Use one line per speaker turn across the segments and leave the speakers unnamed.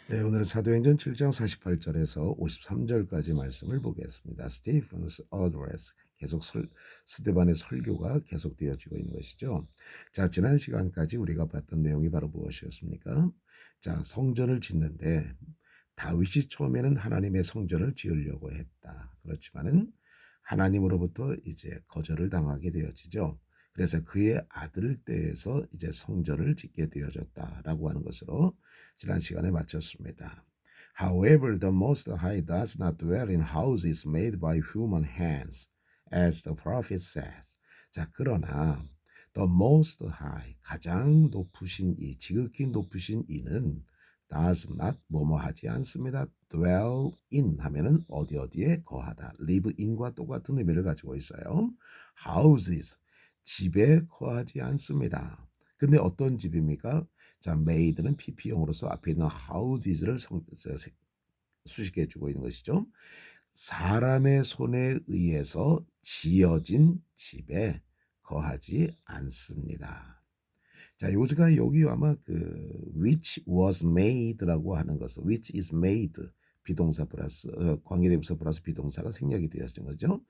네, 오늘은 사도행전 7장 48절에서 53절까지 말씀을 보겠습니다. 스테이븐스 어드레스 계속 스데반의 설교가 계속되어지고 있는 것이죠. 자, 지난 시간까지 우리가 봤던 내용이 바로 무엇이었습니까? 자, 성전을 짓는데 다윗이 처음에는 하나님의 성전을 지으려고 했다. 그렇지만은 하나님으로부터 이제 거절을 당하게 되어지죠. 그래서 그의 아들 때에서 이제 성전을 짓게 되어졌다라고 하는 것으로 지난 시간에 마쳤습니다. However, the Most High does not dwell in houses made by human hands, as the prophet says. 자, 그러나 the Most High, 가장 높으신 이, 지극히 높으신 이는 does not 뭐뭐 하지 않습니다. dwell in 하면은 어디에 거하다. live in과 똑같은 의미를 가지고 있어요. houses, 집에 거하지 않습니다. 근데 어떤 집입니까? 자, made는 pp형으로서 앞에 있는 houses를 수식해 주고 있는 것이죠. 사람의 손에 의해서 지어진 집에 거하지 않습니다. 자, 요지가 여기 아마 which was made라고 하는 것은 which is made 비동사 플러스 관계대명사 플러스 비동사가 생략이 되어진 거죠.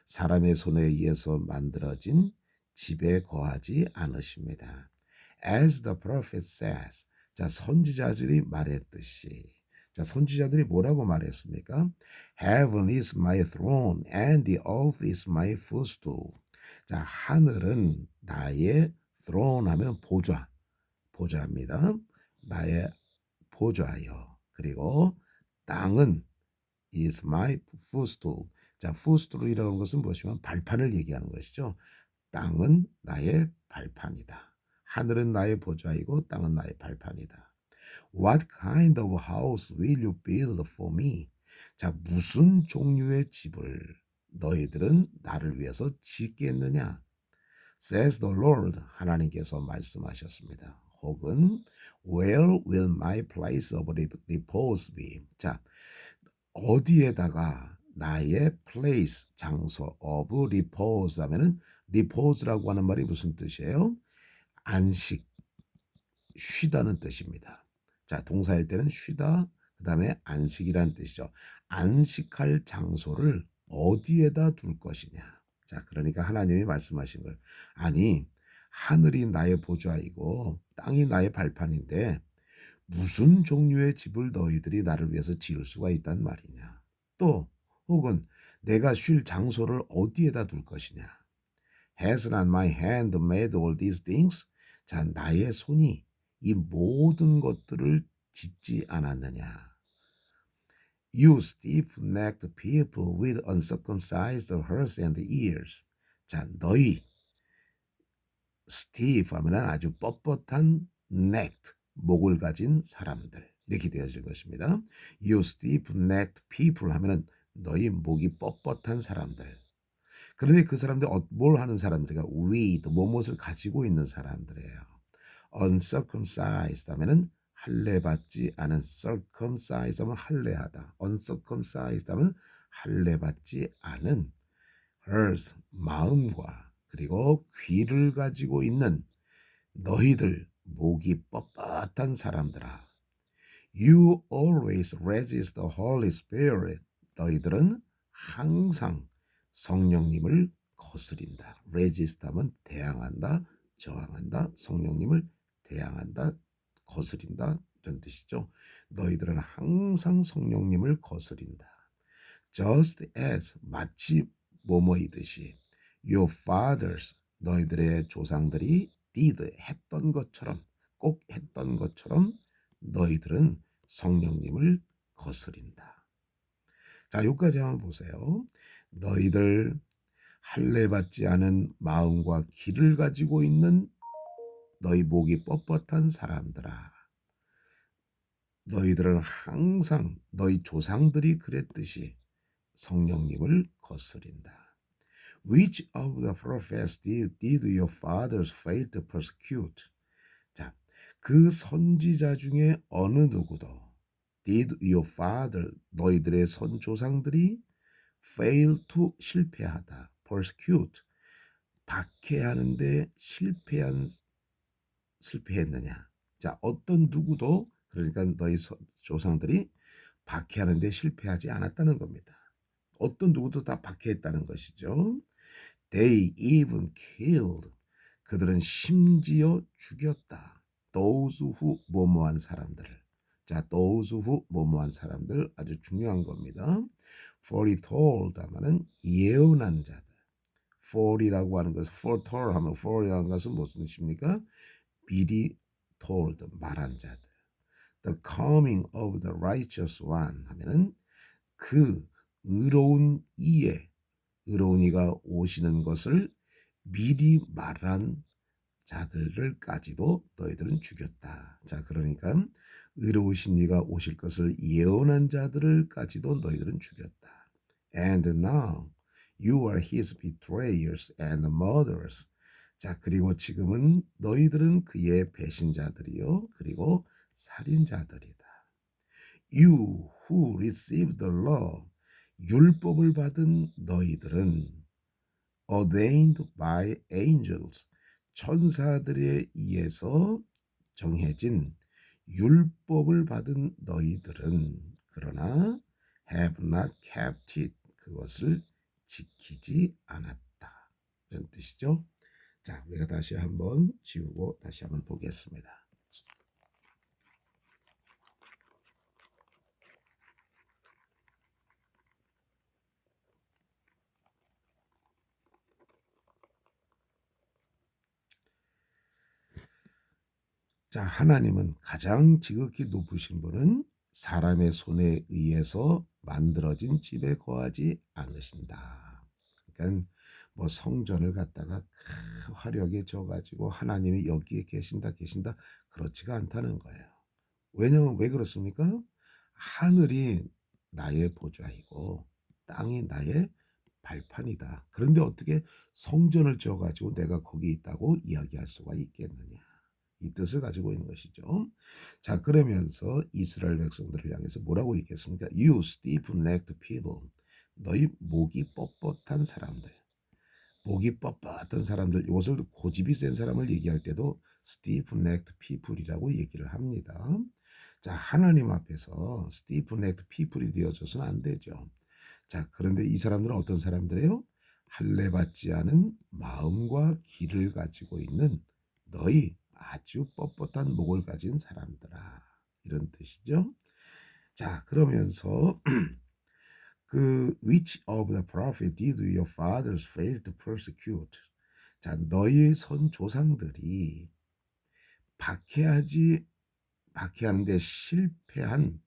사람의 손에 의해서 만들어진 집에 거하지 않으십니다. As the prophet says. 자, 선지자들이 말했듯이. 자, 선지자들이 뭐라고 말했습니까? Heaven is my throne and the earth is my footstool. 자, 하늘은 나의 throne 하면 보좌입니다. 나의 보좌요. 그리고 땅은 is my footstool. 자, footstool이라는 것은 무엇이면 발판을 얘기하는 것이죠. 땅은 나의 발판이다. 하늘은 나의 보좌이고 땅은 나의 발판이다. What kind of house will you build for me? 자, 무슨 종류의 집을 너희들은 나를 위해서 짓겠느냐? Says the Lord. 하나님께서 말씀하셨습니다. 혹은 Where will my place of repose be? 자, 어디에다가 나의 place, 장소 of repose 하면은 repose라고 하는 말이 무슨 뜻이에요? 안식, 쉬다는 뜻입니다. 자, 동사일 때는 쉬다, 그 다음에 안식이라는 뜻이죠. 안식할 장소를 어디에다 둘 것이냐. 자, 그러니까 하나님이 말씀하신 걸. 아니, 하늘이 나의 보좌이고 땅이 나의 발판인데 무슨 종류의 집을 너희들이 나를 위해서 지을 수가 있단 말이냐. 또 혹은 내가 쉴 장소를 어디에다 둘 것이냐. Has not my hand made all these things? 자, 나의 손이 이 모든 것들을 짓지 않았느냐. You stiff-necked people with uncircumcised hearts and ears. 자, 너희 stiff 하면은 아주 뻣뻣한 necked 목을 가진 사람들 이렇게 되어질 것입니다. You stiff-necked people 하면은 너희 목이 뻣뻣한 사람들. 그런데 그 사람들 뭘 하는 사람들이가 with 무엇을 가지고 있는 사람들이에요. uncircumcised 하면은 할례 받지 않은 circumcised 하면 할례하다. uncircumcised 하면 할례 받지 않은 hearts 마음과 그리고 귀를 가지고 있는 너희들 목이 뻣뻣한 사람들아. You always resist the Holy Spirit. 너희들은 항상 성령님을 거스린다. resist 하면 대항한다, 저항한다, 성령님을 대항한다, 거스린다 이런 뜻이죠. 너희들은 항상 성령님을 거스린다. Just as 마치 뭐뭐이듯이 your fathers 너희들의 조상들이 did 했던 것처럼 꼭 했던 것처럼 너희들은 성령님을 거스린다. 자, 여기까지 한번 보세요. 너희들 할례 받지 않은 마음과 길을 가지고 있는 너희 목이 뻣뻣한 사람들아. 너희들은 항상 너희 조상들이 그랬듯이 성령님을 거스린다. Which of the prophets did your fathers fail to persecute? 자, 그 선지자 중에 어느 누구도 did your father 너희들의 선조상들이 fail to 실패하다. persecute 박해하는데 실패했느냐? 자, 어떤 누구도 그러니까 너희 조상들이 박해하는 데 실패하지 않았다는 겁니다. 어떤 누구도 다 박해했다는 것이죠. They even killed. 그들은 심지어 죽였다. Those who 뭐뭐한 사람들을. 자, those who 뭐뭐한 사람들 아주 중요한 겁니다. foretold 하면은 예언한 자들. fore이라고 하는 것은 foretold 하면 fore이라는 것은 무슨 뜻입니까? 미리 told 말한 자들. The coming of the righteous one 하면은 그 의로운 이가 오시는 것을 미리 말한 자들을까지도 너희들은 죽였다. 자, 그러니까 의로우신 이가 오실 것을 예언한 자들을까지도 너희들은 죽였다. And now you are his betrayers and murderers. 자, 그리고 지금은 너희들은 그의 배신자들이요, 그리고 살인자들이다. You who received the law, 율법을 받은 너희들은 ordained by angels, 천사들에 의해서 정해진 율법을 받은 너희들은 그러나 have not kept it, 그것을 지키지 않았다. 이런 뜻이죠. 자, 우리가 다시 한번 지우고 다시 한번 보겠습니다. 자, 하나님은 가장 지극히 높으신 분은 사람의 손에 의해서 만들어진 집에 거하지 않으신다. 그러니까 뭐 성전을 갖다가 화려하게 져가지고 하나님이 여기에 계신다 그렇지가 않다는 거예요. 왜냐면 왜 그렇습니까? 하늘이 나의 보좌이고 땅이 나의 발판이다. 그런데 어떻게 성전을 지어가지고 내가 거기 있다고 이야기할 수가 있겠느냐. 이 뜻을 가지고 있는 것이죠. 자, 그러면서 이스라엘 백성들을 향해서 뭐라고 얘기했습니까? You stiff-necked people. 너희 목이 뻣뻣한 사람들. 목이 뻣뻣한 사람들. 이것을 고집이 센 사람을 얘기할 때도 stiff-necked people이라고 얘기를 합니다. 자, 하나님 앞에서 stiff-necked people이 되어져서는 안 되죠. 자, 그런데 이 사람들은 어떤 사람들이에요? 할례 받지 않은 마음과 길을 가지고 있는 너희 아주 뻣뻣한 목을 가진 사람들아, 이런 뜻이죠. 자, 그러면서 그 which of the prophet did your fathers fail to persecute? 자, 너희 선 조상들이 박해하는데 실패한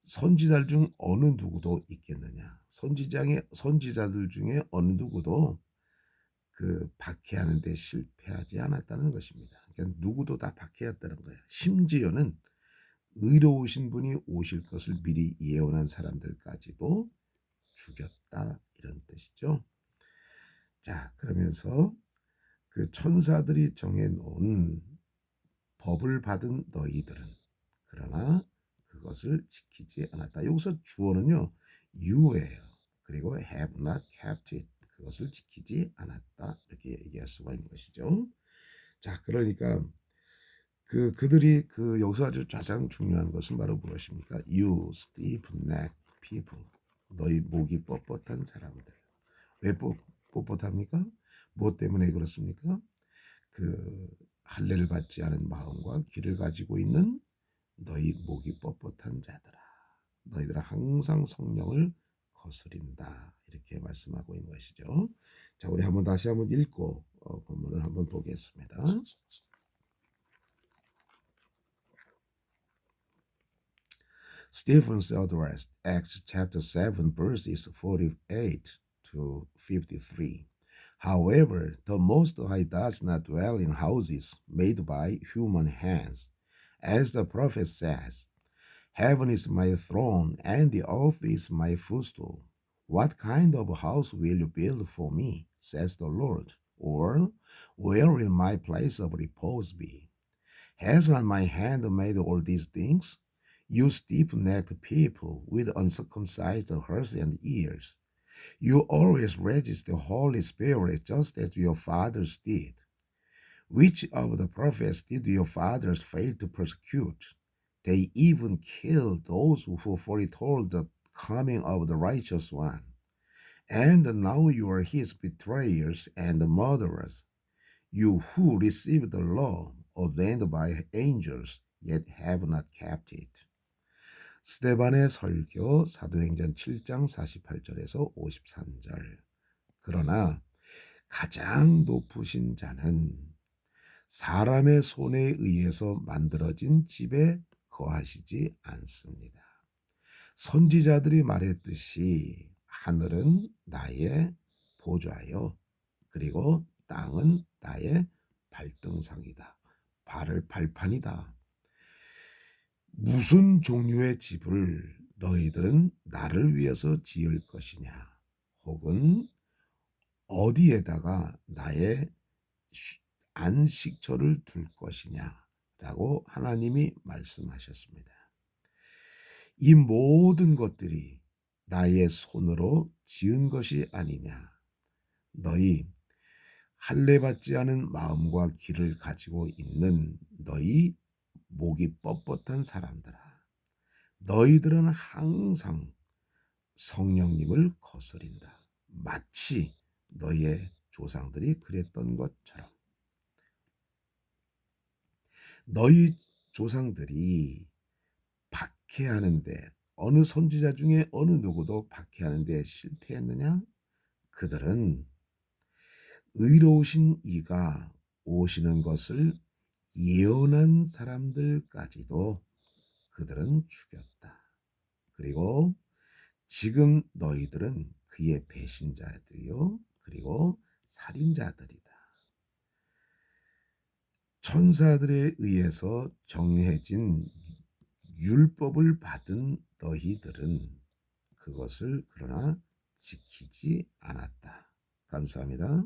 선지자들 중 어느 누구도 있겠느냐? 선지자들 중에 어느 누구도 그 박해하는데 실패하지 않았다는 것입니다. 그러니까 누구도 다 박해했다는 거예요. 심지어는 의로우신 분이 오실 것을 미리 예언한 사람들까지도 죽였다, 이런 뜻이죠. 자, 그러면서 그 천사들이 정해놓은 법을 받은 너희들은 그러나 그것을 지키지 않았다. 여기서 주어는요, you예요. 그리고 have not kept it, 그것을 지키지 않았다, 이렇게 얘기할 수가 있는 것이죠. 자, 그러니까 그들이 여기서 아주 가장 중요한 것은 바로 무엇입니까? You stiff-necked people. 너희 목이 뻣뻣한 사람들. 왜 뻣뻣합니까? 무엇 때문에 그렇습니까? 그 할례를 받지 않은 마음과 길을 가지고 있는 너희 목이 뻣뻣한 자들아. 너희들은 항상 성령을 거스린다. 이렇게 말씀하고 있는 것이죠. 자, 우리 다시 한번 읽고 본문을 한번 보겠습니다. Stephen's address, Acts chapter 7, verses 48 to 53. However, the Most High does not dwell in houses made by human hands. As the prophet says, Heaven is my throne and the earth is my footstool. What kind of house will you build for me, says the Lord? Or where will my place of repose be? Has not my hand made all these things? You stiff-necked people with uncircumcised hearts and ears. You always resist the Holy Spirit just as your fathers did. Which of the prophets did your fathers fail to persecute? They even killed those who foretold the coming of the righteous one. And now you are his betrayers and murderers, you who received the law ordained by angels, yet have not kept it. 스데반의 설교 사도행전 7장 48절에서 53절. 그러나 가장 높으신 자는 사람의 손에 의해서 만들어진 집에 거하시지 않습니다. 선지자들이 말했듯이 하늘은 나의 보좌요, 그리고 땅은 나의 발등상이다. 발을 발판이다. 무슨 종류의 집을 너희들은 나를 위해서 지을 것이냐, 혹은 어디에다가 나의 안식처를 둘 것이냐라고 하나님이 말씀하셨습니다. 이 모든 것들이 나의 손으로 지은 것이 아니냐. 너희 할례받지 않은 마음과 길을 가지고 있는 너희 목이 뻣뻣한 사람들아, 너희들은 항상 성령님을 거스린다. 마치 너희의 조상들이 그랬던 것처럼. 너희 조상들이 박해하는데, 어느 선지자 중에 어느 누구도 박해하는데 실패했느냐? 그들은 의로우신 이가 오시는 것을 예언한 사람들까지도 그들은 죽였다. 그리고 지금 너희들은 그의 배신자들이요, 그리고 살인자들이다. 천사들에 의해서 정해진 율법을 받은 너희들은 그것을 그러나 지키지 않았다. 감사합니다.